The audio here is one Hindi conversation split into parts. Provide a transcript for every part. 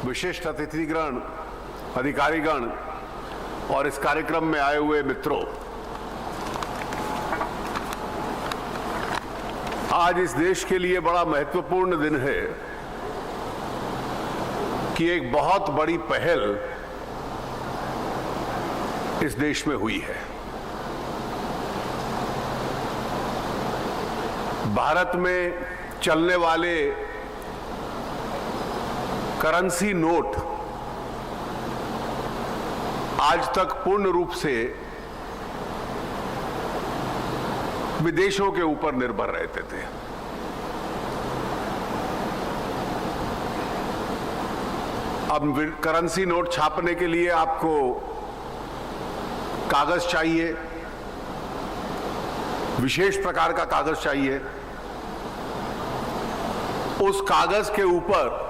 विशिष्ट अतिथिगण, अधिकारीगण और इस कार्यक्रम में आए हुए मित्रों, आज इस देश के लिए बड़ा महत्वपूर्ण दिन है कि एक बहुत बड़ी पहल इस देश में हुई है। भारत में चलने वाले करेंसी नोट आज तक पूर्ण रूप से विदेशों के ऊपर निर्भर रहते थे। अब करेंसी नोट छापने के लिए आपको कागज चाहिए, विशेष प्रकार का कागज चाहिए। उस कागज के ऊपर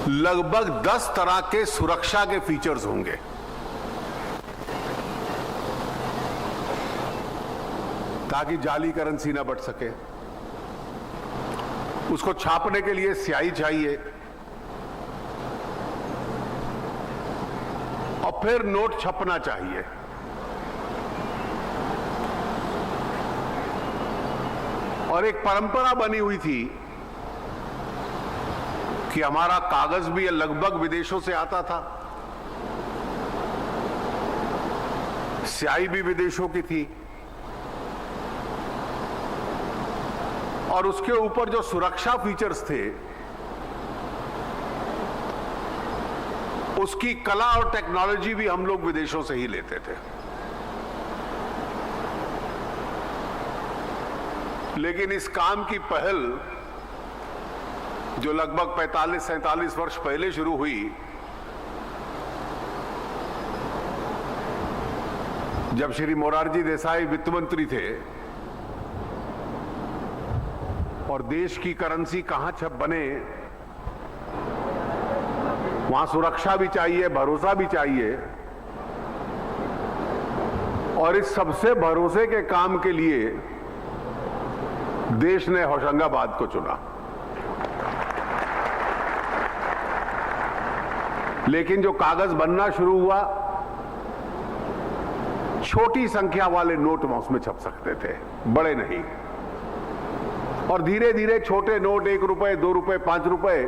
लगभग 10 तरह के सुरक्षा के फीचर्स होंगे। ताकि जाली करेंसी ना बट सके। उसको छापने के लिए स्याही चाहिए और फिर नोट छपना चाहिए। और एक परंपरा बनी हुई थी कि हमारा कागज भी लगभग विदेशों से आता था, स्याही भी विदेशों की थी, और उसके ऊपर जो सुरक्षा फीचर्स थे उसकी कला और टेक्नोलॉजी भी हम लोग विदेशों से ही लेते थे। लेकिन इस काम की पहल जो लगभग 45-47 वर्ष पहले शुरू हुई, जब श्री मोरारजी देसाई वित्त मंत्री थे और देश की करेंसी कहां छप बने, वहां सुरक्षा भी चाहिए, भरोसा भी चाहिए। और इस सबसे भरोसे के काम के लिए देश ने होशंगाबाद को चुना। लेकिन जो कागज बनना शुरू हुआ, छोटी संख्या वाले नोट उसमें छप सकते थे, बड़े नहीं। और धीरे धीरे छोटे नोट 1 रुपए, 2 रुपए, 5 रुपए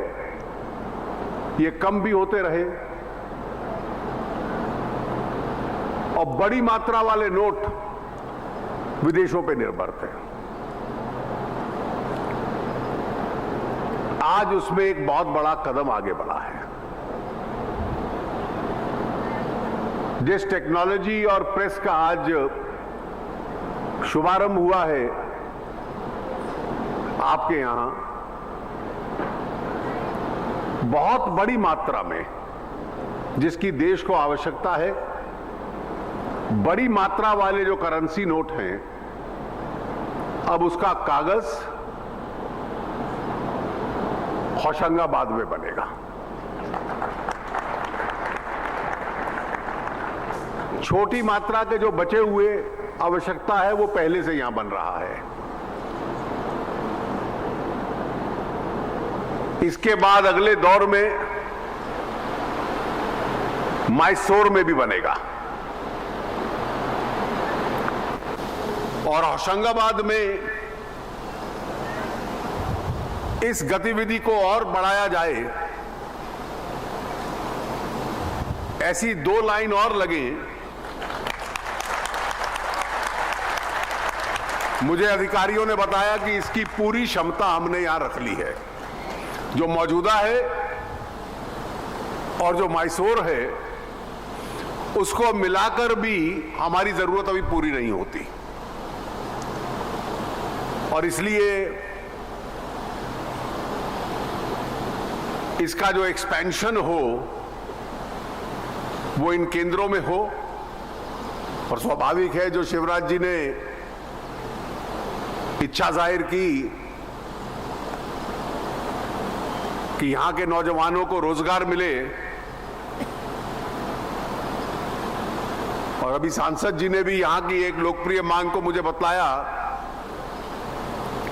ये कम भी होते रहे और बड़ी मात्रा वाले नोट विदेशों पे निर्भर थे। आज उसमें एक बहुत बड़ा कदम आगे बढ़ा है। जिस टेक्नोलॉजी और प्रेस का आज शुभारंभ हुआ है आपके यहां, बहुत बड़ी मात्रा में जिसकी देश को आवश्यकता है, बड़ी मात्रा वाले जो करेंसी नोट हैं, अब उसका कागज होशंगाबाद में बनेगा। छोटी मात्रा के जो बचे हुए आवश्यकता है वो पहले से यहां बन रहा है। इसके बाद अगले दौर में मैसूर में भी बनेगा और होशंगाबाद में इस गतिविधि को और बढ़ाया जाए, ऐसी 2 लाइन और लगे। मुझे अधिकारियों ने बताया कि इसकी पूरी क्षमता हमने यहां रख ली है। जो मौजूदा है और जो मैसूर है उसको मिलाकर भी हमारी जरूरत अभी पूरी नहीं होती, और इसलिए इसका जो एक्सपेंशन हो वो इन केंद्रों में हो। और स्वाभाविक है, जो शिवराज जी ने इच्छा जाहिर की कि यहां के नौजवानों को रोजगार मिले, और अभी सांसद जी ने भी यहां की एक लोकप्रिय मांग को मुझे बतलाया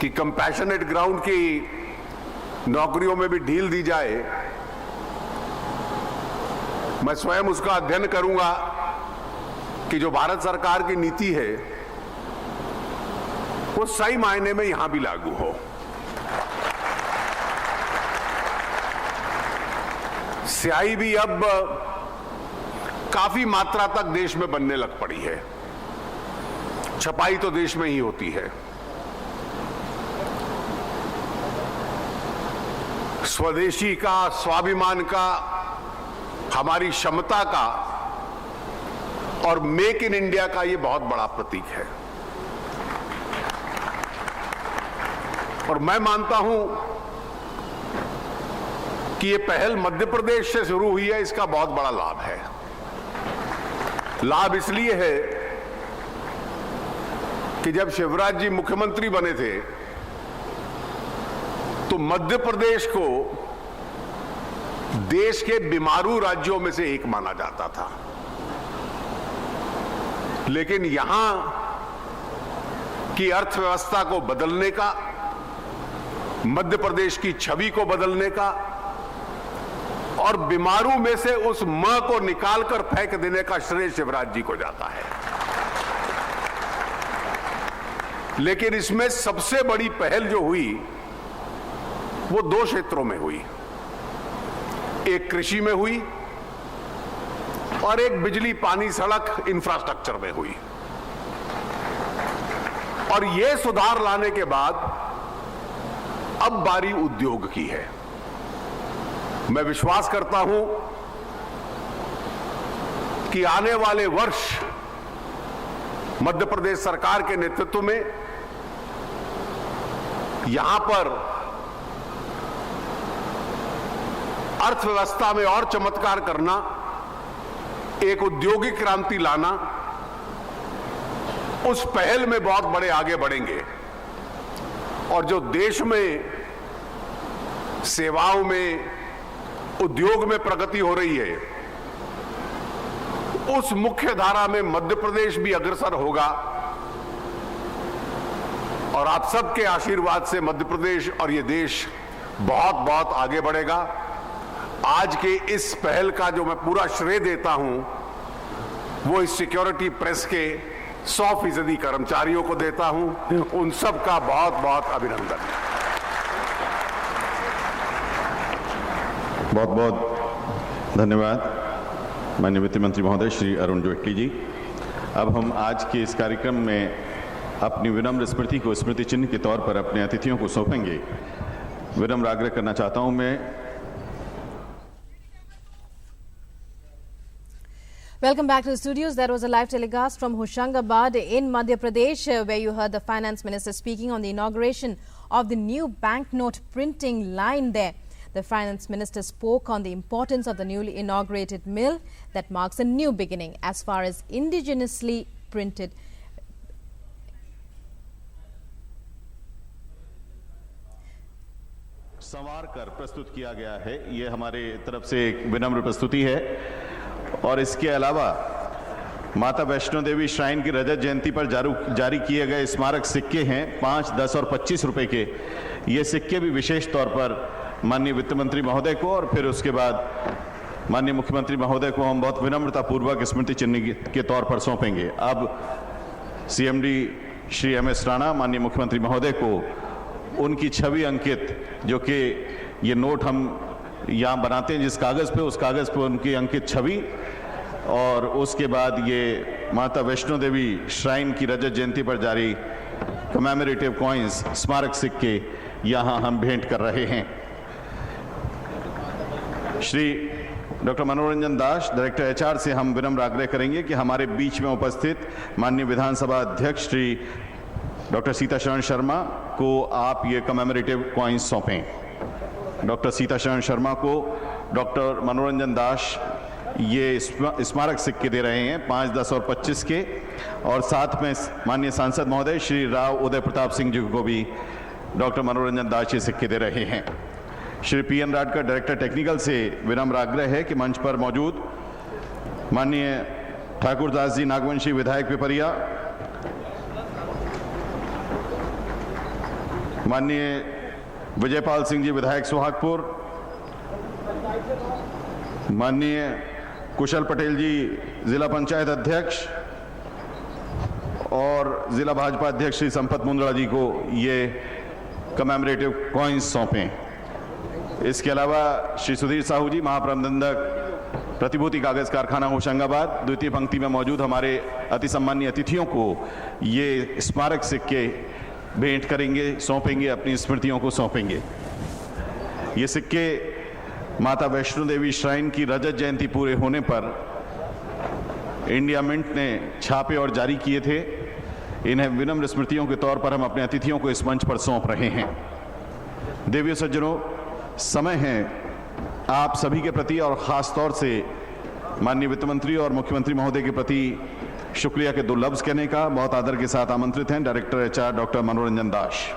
कि कंपैशनेट ग्राउंड की नौकरियों में भी ढील दी जाए, मैं स्वयं उसका अध्ययन करूंगा कि जो भारत सरकार की नीति है वो सही मायने में यहां भी लागू हो। स्याही भी अब काफी मात्रा तक देश में बनने लग पड़ी है। छपाई तो देश में ही होती है। स्वदेशी का, स्वाभिमान का, हमारी क्षमता का और मेक इन इंडिया का ये बहुत बड़ा प्रतीक है। और मैं मानता हूं कि ये पहल मध्य प्रदेश से शुरू हुई है, इसका बहुत बड़ा लाभ है। लाभ इसलिए है कि जब शिवराज जी मुख्यमंत्री बने थे तो मध्य प्रदेश को देश के बीमारू राज्यों में से एक माना जाता था, लेकिन यहां की अर्थव्यवस्था को बदलने का, मध्य प्रदेश की छवि को बदलने का और बीमारू में से उस म को निकालकर फेंक देने का श्रेय शिवराज जी को जाता है। लेकिन इसमें सबसे बड़ी पहल जो हुई वो दो क्षेत्रों में हुई। एक कृषि में हुई और एक बिजली, पानी, सड़क, इंफ्रास्ट्रक्चर में हुई। और ये सुधार लाने के बाद अब बारी उद्योग की है। मैं विश्वास करता हूं कि आने वाले वर्ष मध्य प्रदेश सरकार के नेतृत्व में यहां पर अर्थव्यवस्था में और चमत्कार करना, एक औद्योगिक क्रांति लाना, उस पहल में बहुत बड़े आगे बढ़ेंगे। और जो देश में सेवाओं में, उद्योग में प्रगति हो रही है, उस मुख्य धारा में मध्य प्रदेश भी अग्रसर होगा। और आप सबके आशीर्वाद से मध्य प्रदेश और ये देश बहुत बहुत आगे बढ़ेगा। आज के इस पहल का जो मैं पूरा श्रेय देता हूं वो इस सिक्योरिटी प्रेस के 100% कर्मचारियों को देता हूं। उन सब का बहुत बहुत अभिनंदन। बहुत बहुत धन्यवाद माननीय वित्त मंत्री महोदय श्री अरुण जेटली जी। अब हम आज के इस कार्यक्रम में अपनी विनम्र स्मृति को स्मृति चिन्ह के तौर पर अपने अतिथियों को सौंपेंगे। विनम्र आग्रह करना चाहता हूं मैं। Welcome back to the studios. That was a live telecast from Hoshangabad in Madhya Pradesh, where you heard the finance minister speaking on the inauguration of the new banknote printing line there. The finance minister spoke on the importance of the newly inaugurated mill that marks a new beginning as far as indigenously printed. संवार कर प्रस्तुत किया गया है। ये हमारे तरफ से एक विनम्र प्रस्तुति है। और इसके अलावा माता वैष्णो देवी श्राइन की रजत जयंती पर जारी किए गए स्मारक सिक्के हैं 5, 10 और 25 रुपए के। ये सिक्के भी विशेष तौर पर माननीय वित्त मंत्री महोदय को और फिर उसके बाद माननीय मुख्यमंत्री महोदय को हम बहुत विनम्रतापूर्वक स्मृति चिन्ह के तौर पर सौंपेंगे। अब सीएमडी श्री MS राणा माननीय मुख्यमंत्री महोदय को उनकी छवि अंकित, जो कि ये नोट हम यहाँ बनाते हैं जिस कागज़ पे, उस कागज़ पे उनकी अंकित छवि, और उसके बाद ये माता वैष्णो देवी श्राइन की रजत जयंती पर जारी कमेमोरेटिव कॉइन्स, स्मारक सिक्के यहाँ हम भेंट कर रहे हैं। श्री डॉक्टर मनोरंजन दास, डायरेक्टर HR से हम विनम्र आग्रह करेंगे कि हमारे बीच में उपस्थित माननीय विधानसभा अध्यक्ष श्री डॉक्टर सीताशरण शर्मा को आप ये कमेमोरेटिव कॉइन्स सौंपें। डॉक्टर सीताशरण शर्मा को डॉक्टर मनोरंजन दास ये स्मारक सिक्के दे रहे हैं 5, 10 और 25 के, और साथ में माननीय सांसद महोदय श्री राव उदय प्रताप सिंह जी को भी डॉक्टर मनोरंजन दास ये सिक्के दे रहे हैं। Shri PN Radkar, director technical से विनम्र आग्रह है कि मंच पर मौजूद माननीय ठाकुर दास जी नागवंशी, विधायक पिपरिया, माननीय विजयपाल सिंह जी, विधायक सुहागपुर, माननीय कुशल पटेल जी जिला पंचायत अध्यक्ष और जिला भाजपा अध्यक्ष श्री संपत मुंद्रा जी को ये कमेमोरेटिव कॉइन्स सौंपें। इसके अलावा श्री सुधीर साहू जी महाप्रबंधक प्रतिभूति कागज कारखाना होशंगाबाद द्वितीय पंक्ति में मौजूद हमारे अति सम्मानीय अतिथियों को ये स्मारक सिक्के भेंट करेंगे, सौंपेंगे, अपनी स्मृतियों को सौंपेंगे। ये सिक्के माता वैष्णो देवी श्राइन की रजत जयंती पूरे होने पर इंडिया मिंट ने छापे और जारी किए थे। इन्हें विनम्र स्मृतियों के तौर पर हम अपने अतिथियों को इस मंच पर सौंप रहे हैं। देवियों सज्जनों, समय है आप सभी के प्रति और खास तौर से माननीय वित्त मंत्री और मुख्यमंत्री महोदय के प्रति शुक्रिया के 2 लफ्ज कहने का। बहुत आदर के साथ आमंत्रित हैं डायरेक्टर HR डॉक्टर मनोरंजन दास।